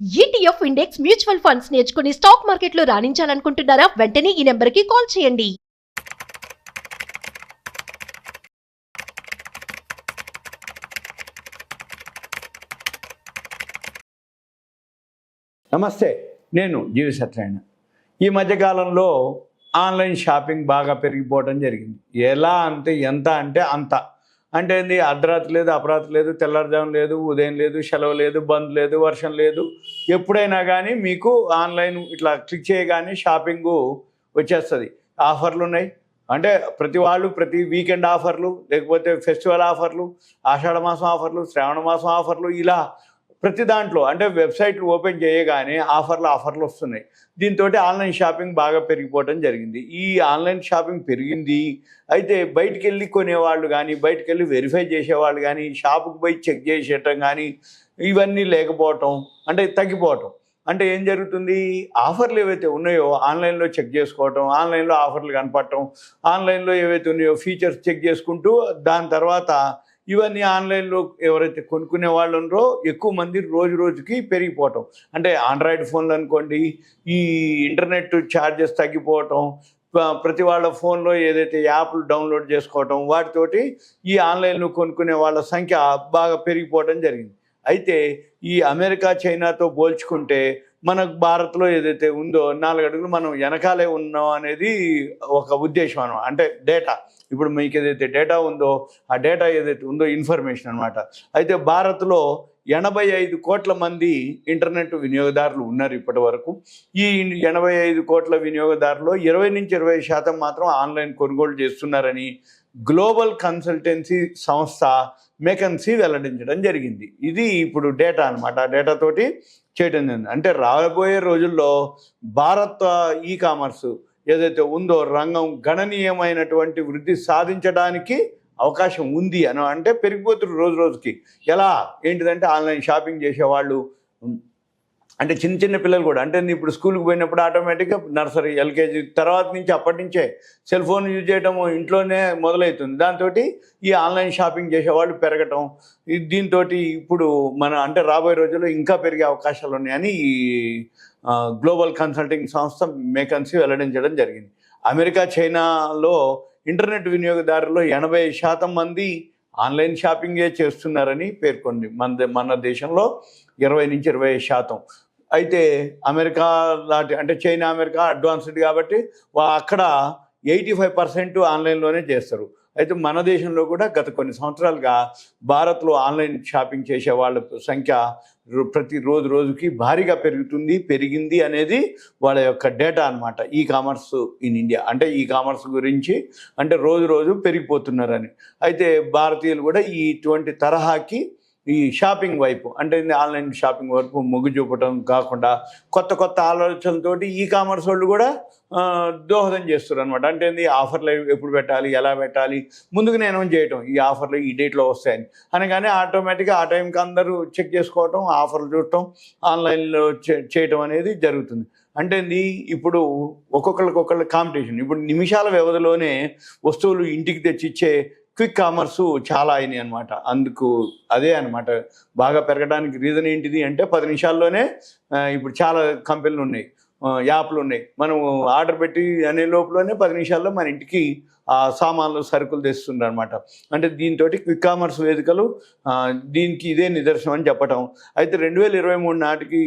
ETF index mutual funds నేర్చుకుని stock మార్కెట్లో రాణించాలనుకుంటున్నారా? వెంటనే ఈ నెంబర్కి కాల్ చేయండి. నమస్తే, నేను జీవి సత్యనారాయణ. ఈ మధ్యకాలంలో ఆన్లైన్ షాపింగ్ బాగా పెరిగిపోవడం జరిగింది. ఎలా అంటే ఎంత అంటే అంత. అంటే ఏంది, అర్ధరాత్రి లేదు, అపరాత్రి లేదు, తెల్లారుజాము లేదు, ఉదయం లేదు, సెలవు లేదు, బంద్ లేదు, వర్షం లేదు, ఎప్పుడైనా కానీ మీకు ఆన్లైన్ ఇట్లా క్లిక్ చేయగానే షాపింగు వచ్చేస్తుంది. ఆఫర్లు ఉన్నాయి. అంటే ప్రతి వీకెండ్ ఆఫర్లు, లేకపోతే ఫెస్టివల్ ఆఫర్లు, ఆషాఢ మాసం ఆఫర్లు, శ్రావణ మాసం ఆఫర్లు, ఇలా ప్రతి దాంట్లో అంటే వెబ్సైట్లు ఓపెన్ చేయగానే ఆఫర్లు వస్తున్నాయి. దీంతో ఆన్లైన్ షాపింగ్ బాగా పెరిగిపోవడం జరిగింది. ఈ ఆన్లైన్ షాపింగ్ పెరిగింది. అయితే బయటికి వెళ్ళి కొనేవాళ్ళు కానీ, బయటికి వెళ్ళి వెరిఫై చేసేవాళ్ళు కానీ, షాపుకి పోయి చెక్ చేసేయటం కానీ ఇవన్నీ లేకపోవటం, అంటే తగ్గిపోవటం. అంటే ఏం జరుగుతుంది, ఆఫర్లు ఏవైతే ఉన్నాయో ఆన్లైన్లో చెక్ చేసుకోవటం, ఆన్లైన్లో ఆఫర్లు కనపడటం, ఆన్లైన్లో ఏవైతే ఉన్నాయో ఫీచర్స్ చెక్ చేసుకుంటూ దాని తర్వాత ఇవన్నీ ఆన్లైన్లో ఎవరైతే కొనుక్కునే వాళ్ళు ఉన్నారో ఎక్కువ మంది రోజు రోజుకి పెరిగిపోవటం. అంటే ఆండ్రాయిడ్ ఫోన్లు అనుకోండి, ఈ ఇంటర్నెట్ ఛార్జెస్ తగ్గిపోవటం, ప్రతి వాళ్ళ ఫోన్లో ఏదైతే యాప్లు డౌన్లోడ్ చేసుకోవటం, వాటితోటి ఈ ఆన్లైన్లో కొనుక్కునే వాళ్ళ సంఖ్య బాగా పెరిగిపోవడం జరిగింది. అయితే ఈ అమెరికా చైనాతో పోల్చుకుంటే మనకు భారత్లో ఏదైతే ఉందో 4 అడుగులు మనం వెనకాలే ఉన్నాం అనేది ఒక ఉద్దేశం అనమాట. అంటే డేటా, ఇప్పుడు మీకు ఏదైతే డేటా ఉందో ఆ డేటా ఏదైతే ఉందో ఇన్ఫర్మేషన్ అనమాట. అయితే భారత్లో 85 కోట్ల మంది ఇంటర్నెట్ వినియోగదారులు ఉన్నారు ఇప్పటి వరకు. ఈ 85 కోట్ల వినియోగదారులు 20-20% మాత్రం ఆన్లైన్ కొనుగోలు చేస్తున్నారని గ్లోబల్ కన్సల్టెన్సీ సంస్థ మెకన్సీ వెల్లడించడం జరిగింది. ఇది ఇప్పుడు డేటా అనమాట. ఆ డేటాతోటి చేయడం జరిగింది. అంటే రాబోయే రోజుల్లో భారత్ ఈ కామర్స్ ఏదైతే ఉందో రంగం గణనీయమైనటువంటి వృద్ధి సాధించడానికి అవకాశం ఉంది అని అంటే పెరిగిపోతున్నారు రోజు రోజుకి. ఎలా ఏంటిదంటే ఆన్లైన్ షాపింగ్ చేసేవాళ్ళు, అంటే చిన్న చిన్న పిల్లలు కూడా, అంటే ఇప్పుడు స్కూల్కి పోయినప్పుడు ఆటోమేటిక్గా నర్సరీ, ఎల్కేజీ తర్వాత నుంచి అప్పటి నుంచే సెల్ ఫోన్ యూజ్ చేయడం ఇంట్లోనే మొదలవుతుంది. దాంతో ఈ ఆన్లైన్ షాపింగ్ చేసేవాళ్ళు పెరగటం, దీంతో ఇప్పుడు అంటే రాబోయే రోజుల్లో ఇంకా పెరిగే అవకాశాలు ఉన్నాయని ఈ గ్లోబల్ కన్సల్టింగ్ సంస్థ మెకన్సీ వెల్లడించడం జరిగింది. అమెరికా చైనాలో ఇంటర్నెట్ వినియోగదారుల్లో 80% మంది ఆన్లైన్ షాపింగే చేస్తున్నారని పేర్కొంది. మన దేశంలో 20-20%. అయితే అమెరికా లాంటి, అంటే చైనా అమెరికా అడ్వాన్స్డ్ కాబట్టి అక్కడ 85% ఆన్లైన్లోనే చేస్తారు. అయితే మన దేశంలో కూడా గత కొన్ని సంవత్సరాలుగా భారత్లో ఆన్లైన్ షాపింగ్ చేసే వాళ్ళ సంఖ్య ప్రతి రోజుకి భారీగా పెరిగింది అనేది వాళ్ళ యొక్క డేటా అనమాట. ఈ కామర్స్ ఇన్ ఇండియా, అంటే ఈ కామర్స్ గురించి అంటే రోజు పెరిగిపోతున్నారని. అయితే భారతీయులు కూడా ఇటువంటి తరహాకి ఈ షాపింగ్ వైపు, అంటే ఆన్లైన్ షాపింగ్ వైపు మొగ్గు చూపటం కాకుండా కొత్త ఆలోచనలతోటి ఈ కామర్స్ వాళ్ళు కూడా దోహదం చేస్తారు అనమాట. అంటే ఆఫర్లు ఎప్పుడు పెట్టాలి, ఎలా పెట్టాలి, ముందుగానే అనౌన్స్ చేయటం, ఈ ఆఫర్లు ఈ డేట్లో వస్తాయని అనగానే ఆటోమేటిక్గా ఆ టైంకి అందరూ చెక్ చేసుకోవటం, ఆఫర్లు చూడటం, ఆన్లైన్లో చేయటం అనేది జరుగుతుంది. అంటే ఇప్పుడు ఒక్కొక్కళ్ళ కాంపిటీషన్. ఇప్పుడు నిమిషాల వ్యవధిలోనే వస్తువులు ఇంటికి తెచ్చిచ్చే క్విక్ కామర్సు చాలా అయినాయి అనమాట. అందుకు అదే అనమాట బాగా పెరగడానికి రీజన్ ఏంటిది అంటే 10 నిమిషాల్లోనే ఇప్పుడు చాలా కంపెనీలు ఉన్నాయి, యాప్లు ఉన్నాయి. మనం ఆర్డర్ పెట్టి అనే లోపలనే 10 నిమిషాల్లో మన ఇంటికి సామాన్లు సరుకులు తెస్తుండ్రు అనమాట. అంటే దీంతో క్విక్ కామర్స్ వేదికలు దీనికి ఇదే నిదర్శనం అని చెప్పటం. అయితే 2023 నాటికి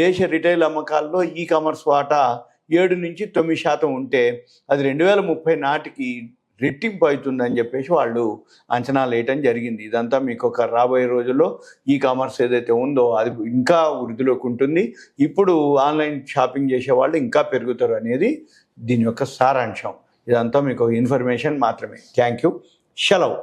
దేశ రిటైల్ అమ్మకాల్లో ఈ కామర్స్ వాటా 7-9% ఉంటే అది 2030 నాటికి రెట్టింపు అవుతుందని చెప్పేసి వాళ్ళు అంచనాలు వేయటం జరిగింది. ఇదంతా మీకు ఒక రాబోయే రోజుల్లో ఈ కామర్స్ ఏదైతే ఉందో అది ఇంకా వృద్ధిలోకి ఉంటుంది. ఇప్పుడు ఆన్లైన్ షాపింగ్ చేసే వాళ్ళు ఇంకా పెరుగుతారు అనేది దీని యొక్క సారాంశం. ఇదంతా మీకు ఇన్ఫర్మేషన్ మాత్రమే. Thank you. సెలవు.